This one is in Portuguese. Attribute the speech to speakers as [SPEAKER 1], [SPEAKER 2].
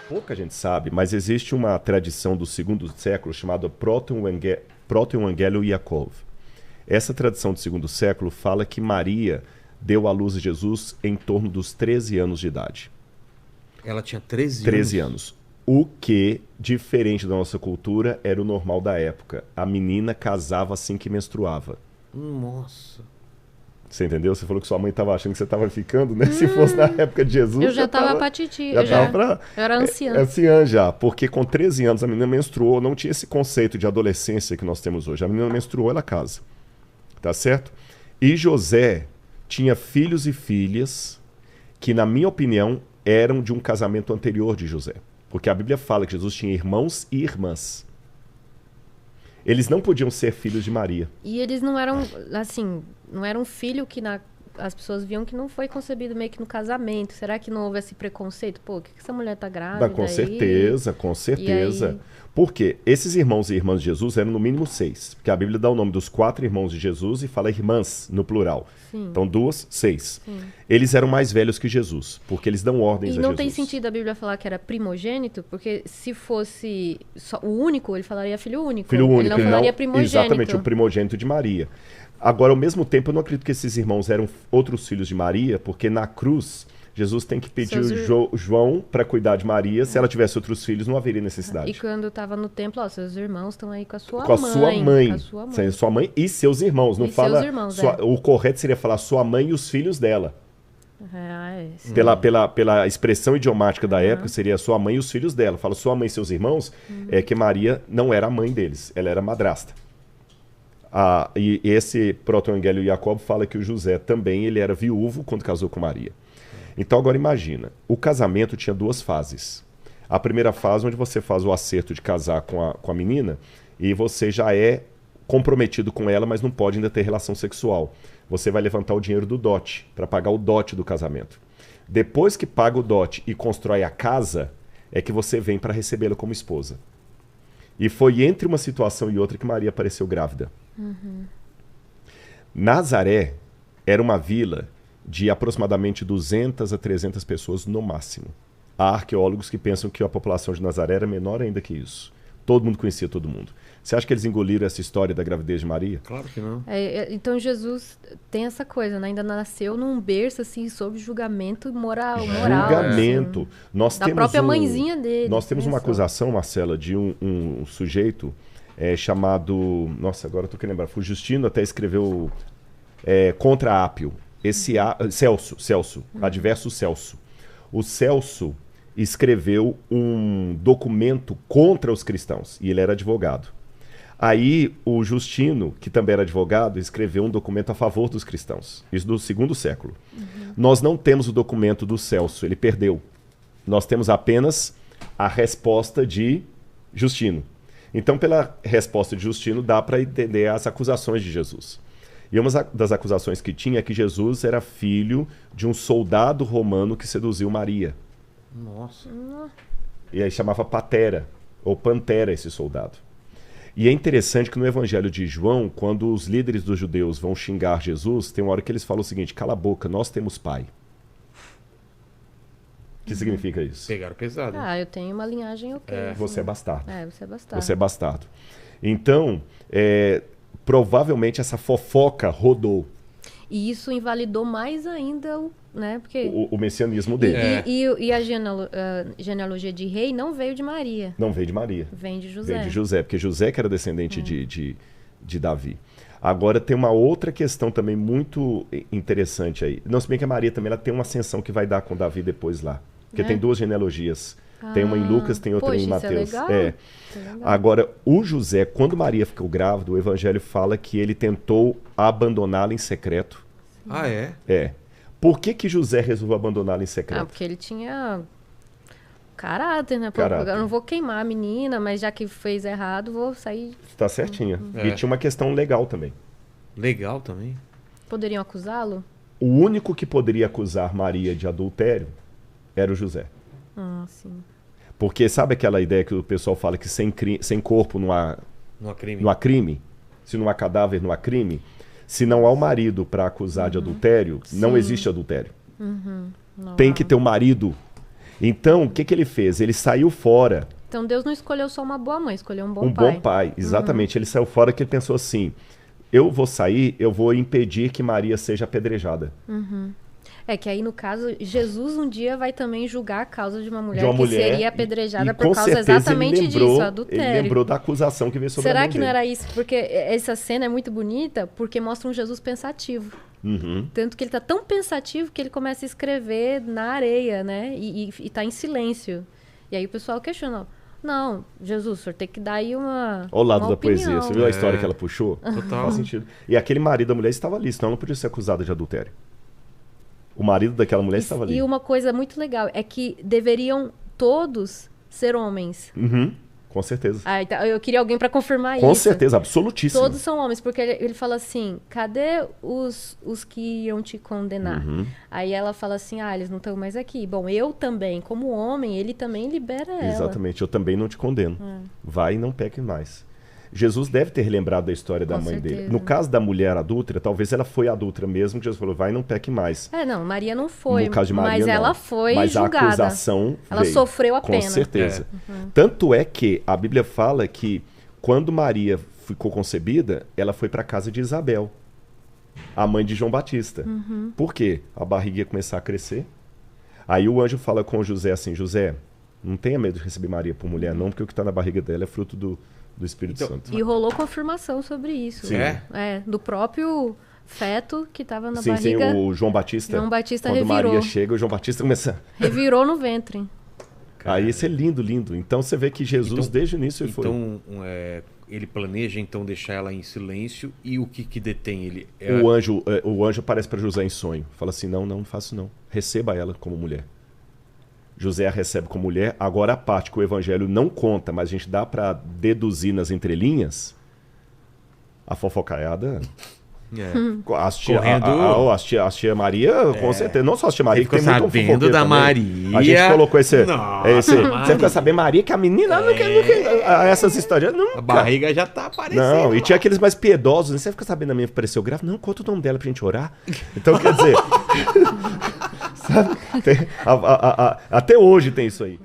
[SPEAKER 1] Pouca gente sabe, mas existe uma tradição do segundo século chamada Proto-Evangelium Yaakov. Essa tradição do segundo século fala que Maria deu à luz a Jesus em torno dos 13 anos de idade.
[SPEAKER 2] Ela tinha 13 anos?
[SPEAKER 1] 13 anos. O que, diferente da nossa cultura, era o normal da época. A menina casava assim que menstruava.
[SPEAKER 2] Nossa.
[SPEAKER 1] Você entendeu? Você falou que sua mãe estava achando que você estava ficando, né? Se fosse na época de Jesus...
[SPEAKER 3] Eu já estava pra titi. Eu era anciã.
[SPEAKER 1] Anciã já, porque com 13 anos a menina menstruou, não tinha esse conceito de adolescência que nós temos hoje. A menina menstruou, ela casa. Tá certo? E José tinha filhos e filhas que, na minha opinião, eram de um casamento anterior de José. Porque a Bíblia fala que Jesus tinha irmãos e irmãs. Eles não podiam ser filhos de Maria.
[SPEAKER 3] E eles não eram, assim, não era um filho que as pessoas viam que não foi concebido meio que no casamento. Será que não houve esse preconceito? Pô, o que essa mulher tá grávida?
[SPEAKER 1] Com certeza, com certeza.
[SPEAKER 3] Aí...
[SPEAKER 1] Porque esses irmãos e irmãs de Jesus eram no mínimo 6. Porque a Bíblia dá o nome dos 4 irmãos de Jesus e fala irmãs no plural.
[SPEAKER 3] Sim.
[SPEAKER 1] Então 2, 6.
[SPEAKER 3] Sim.
[SPEAKER 1] Eles eram mais velhos que Jesus, porque eles dão ordens a Jesus.
[SPEAKER 3] E não tem sentido a Bíblia falar que era primogênito, porque se fosse só o único, ele falaria filho único.
[SPEAKER 1] Filho único.
[SPEAKER 3] Ele não falaria primogênito.
[SPEAKER 1] Exatamente, o primogênito de Maria. Agora, ao mesmo tempo, eu não acredito que esses irmãos eram outros filhos de Maria, porque na cruz... Jesus tem que pedir João para cuidar de Maria. Se ela tivesse outros filhos, não haveria necessidade.
[SPEAKER 3] E quando estava no templo, ó, seus irmãos estão aí com a sua mãe.
[SPEAKER 1] Com a sua mãe.
[SPEAKER 3] Com a sua mãe.
[SPEAKER 1] Sua mãe e seus irmãos. Não
[SPEAKER 3] e
[SPEAKER 1] fala
[SPEAKER 3] seus irmãos,
[SPEAKER 1] O correto seria falar sua mãe e os filhos dela. Pela expressão idiomática da época, seria sua mãe e os filhos dela. Fala sua mãe e seus irmãos, é que Maria não era a mãe deles. Ela era madrasta. E esse proto-evangelium Jacob fala que o José também ele era viúvo quando casou com Maria. Então agora imagina, o casamento tinha 2 fases. A primeira fase onde você faz o acerto de casar com a menina e você já é comprometido com ela, mas não pode ainda ter relação sexual. Você vai levantar o dinheiro do dote, para pagar o dote do casamento. Depois que paga o dote e constrói a casa, é que você vem para recebê-la como esposa. E foi entre uma situação e outra que Maria apareceu grávida. Nazaré era uma vila de aproximadamente 200 a 300 pessoas no máximo. Há arqueólogos que pensam que a população de Nazaré era menor ainda que isso. Todo mundo conhecia todo mundo. Você acha que eles engoliram essa história da gravidez de Maria?
[SPEAKER 2] Claro que não.
[SPEAKER 3] Então Jesus tem essa coisa, né? Ainda nasceu num berço assim, sob julgamento moral.
[SPEAKER 1] Julgamento.
[SPEAKER 3] Assim,
[SPEAKER 1] nós
[SPEAKER 3] da
[SPEAKER 1] temos
[SPEAKER 3] própria mãezinha dele.
[SPEAKER 1] Nós temos uma acusação, Marcela, de um sujeito chamado... Nossa, agora eu tô querendo lembrar. O Justino até escreveu contra Ápio. Celso, adverso Celso. O Celso escreveu um documento contra os cristãos, e ele era advogado. Aí o Justino, que também era advogado, escreveu um documento a favor dos cristãos. Isso do segundo século. Nós não temos o documento do Celso, ele perdeu. Nós temos apenas a resposta de Justino. Então, pela resposta de Justino, dá para entender as acusações de Jesus. E uma das acusações que tinha é que Jesus era filho de um soldado romano que seduziu Maria.
[SPEAKER 2] Nossa.
[SPEAKER 1] E aí chamava Patera, ou Pantera, esse soldado. E é interessante que no Evangelho de João, quando os líderes dos judeus vão xingar Jesus, tem uma hora que eles falam o seguinte: cala a boca, nós temos pai. O que significa isso?
[SPEAKER 2] Pegaram pesado.
[SPEAKER 3] Eu tenho uma linhagem ok.
[SPEAKER 1] Você é bastardo.
[SPEAKER 3] Você é bastardo.
[SPEAKER 1] Você é bastardo. Então, provavelmente essa fofoca rodou.
[SPEAKER 3] E isso invalidou mais ainda né? Porque...
[SPEAKER 1] o messianismo dele.
[SPEAKER 3] E a genealogia de rei não veio de Maria.
[SPEAKER 1] Não veio de Maria.
[SPEAKER 3] Vem de José.
[SPEAKER 1] Vem de José, porque José que era descendente de Davi. Agora tem uma outra questão também muito interessante aí. Não, se bem que a Maria também ela tem uma ascensão que vai dar com Davi depois lá. Porque tem 2 genealogias. Tem uma em Lucas, tem outra em Mateus.
[SPEAKER 3] Isso é legal.
[SPEAKER 1] Agora, o José, quando Maria ficou grávida, o Evangelho fala que ele tentou abandoná-la em secreto.
[SPEAKER 3] Sim.
[SPEAKER 2] Ah, é?
[SPEAKER 1] É. Por que José resolveu abandoná-la em secreto?
[SPEAKER 3] Porque ele tinha caráter, né?
[SPEAKER 1] Caráter.
[SPEAKER 3] Eu não vou queimar a menina, mas já que fez errado, vou sair...
[SPEAKER 1] Tá certinha. E tinha uma questão legal também.
[SPEAKER 2] Legal também?
[SPEAKER 3] Poderiam acusá-lo?
[SPEAKER 1] O único que poderia acusar Maria de adultério era o José.
[SPEAKER 3] Sim.
[SPEAKER 1] Porque sabe aquela ideia que o pessoal fala que sem corpo não há crime? Se não há cadáver, não há crime? Se não há o marido para acusar de adultério, não existe adultério. Tem que ter o marido. Então, o que que ele fez? Ele saiu fora.
[SPEAKER 3] Então Deus não escolheu só uma boa mãe, escolheu um bom
[SPEAKER 1] Um
[SPEAKER 3] pai.
[SPEAKER 1] bom pai, exatamente. Ele saiu fora que ele pensou assim, eu vou sair, eu vou impedir que Maria seja apedrejada.
[SPEAKER 3] É que aí, no caso, Jesus um dia vai também julgar a causa de uma mulher,
[SPEAKER 1] De uma
[SPEAKER 3] que
[SPEAKER 1] mulher,
[SPEAKER 3] seria apedrejada
[SPEAKER 1] e
[SPEAKER 3] por
[SPEAKER 1] com
[SPEAKER 3] causa
[SPEAKER 1] certeza
[SPEAKER 3] exatamente
[SPEAKER 1] ele lembrou,
[SPEAKER 3] disso, adultério.
[SPEAKER 1] Ele lembrou da acusação que veio sobre a
[SPEAKER 3] Será
[SPEAKER 1] mãe
[SPEAKER 3] que não
[SPEAKER 1] dele.
[SPEAKER 3] era isso? Porque essa cena é muito bonita porque mostra um Jesus pensativo. Tanto que ele tá tão pensativo que ele começa a escrever na areia, né? E tá em silêncio. E aí o pessoal questiona, não, Jesus, o senhor tem que dar aí uma
[SPEAKER 1] Olha o lado
[SPEAKER 3] uma
[SPEAKER 1] da
[SPEAKER 3] opinião.
[SPEAKER 1] poesia. Você viu a história que ela puxou?
[SPEAKER 2] Total.
[SPEAKER 1] Faz sentido. E aquele marido da mulher estava ali, senão ela não podia ser acusada de adultério. O marido daquela mulher estava ali.
[SPEAKER 3] E uma coisa muito legal é que deveriam todos ser homens.
[SPEAKER 1] Com certeza.
[SPEAKER 3] Ah, então, eu queria alguém para confirmar
[SPEAKER 1] Com
[SPEAKER 3] isso.
[SPEAKER 1] certeza, absolutíssimo.
[SPEAKER 3] Todos são homens, porque ele fala assim, cadê os que iam te condenar? Aí ela fala assim, eles não estão mais aqui. Bom, eu também, como homem, ele também libera ela.
[SPEAKER 1] Exatamente, eu também não te condeno. Vai e não peque mais. Jesus deve ter lembrado da história da
[SPEAKER 3] Com
[SPEAKER 1] mãe dele.
[SPEAKER 3] certeza.
[SPEAKER 1] No caso da mulher adúltera, talvez ela foi adúltera mesmo, que Jesus falou, vai e não peque mais.
[SPEAKER 3] Não, Maria não foi,
[SPEAKER 1] No caso de Maria,
[SPEAKER 3] mas
[SPEAKER 1] não.
[SPEAKER 3] ela foi
[SPEAKER 1] Mas
[SPEAKER 3] julgada.
[SPEAKER 1] a acusação
[SPEAKER 3] Ela
[SPEAKER 1] veio,
[SPEAKER 3] sofreu a
[SPEAKER 1] com
[SPEAKER 3] pena.
[SPEAKER 1] certeza. Tanto é que a Bíblia fala que quando Maria ficou concebida, ela foi para a casa de Isabel, a mãe de João Batista. Por quê? A barriga ia começar a crescer. Aí o anjo fala com José assim, José, não tenha medo de receber Maria por mulher não, porque o que está na barriga dela é fruto do Espírito
[SPEAKER 2] Então,
[SPEAKER 1] Santo.
[SPEAKER 3] E rolou confirmação sobre isso.
[SPEAKER 1] Sim.
[SPEAKER 3] Do próprio feto que estava na
[SPEAKER 1] Sim,
[SPEAKER 3] barriga.
[SPEAKER 1] o João Batista.
[SPEAKER 3] João Batista
[SPEAKER 1] quando
[SPEAKER 3] revirou.
[SPEAKER 1] Maria chega, o João Batista começa...
[SPEAKER 3] Revirou no ventre.
[SPEAKER 1] Aí isso é lindo, lindo. Então você vê que Jesus,
[SPEAKER 2] Então-
[SPEAKER 1] desde o início, ele foi...
[SPEAKER 2] Então, ele planeja então deixar ela em silêncio e o que detém ele?
[SPEAKER 1] O anjo aparece para José em sonho. Fala assim, não faço não. Receba ela como mulher. José a recebe como mulher. Agora a parte que o evangelho não conta, mas a gente dá para deduzir nas entrelinhas, a fofocaiada... As tia,
[SPEAKER 2] Correndo.
[SPEAKER 1] as tia Maria, com certeza. Não só a tia Maria, que
[SPEAKER 2] Ficou
[SPEAKER 1] tem muito
[SPEAKER 2] sabendo
[SPEAKER 1] fofoqueiro
[SPEAKER 2] da
[SPEAKER 1] também.
[SPEAKER 2] Maria.
[SPEAKER 1] A gente colocou esse...
[SPEAKER 2] Nossa,
[SPEAKER 1] você fica sabendo, Maria, que a menina não quer essas histórias. Nunca.
[SPEAKER 2] A barriga já tá aparecendo.
[SPEAKER 1] Não, e
[SPEAKER 2] lá.
[SPEAKER 1] tinha aqueles mais piedosos, né? Você fica sabendo, a minha apareceu grávida? Não, conta o nome dela pra gente orar. Então, quer dizer... sabe? Até hoje tem isso aí.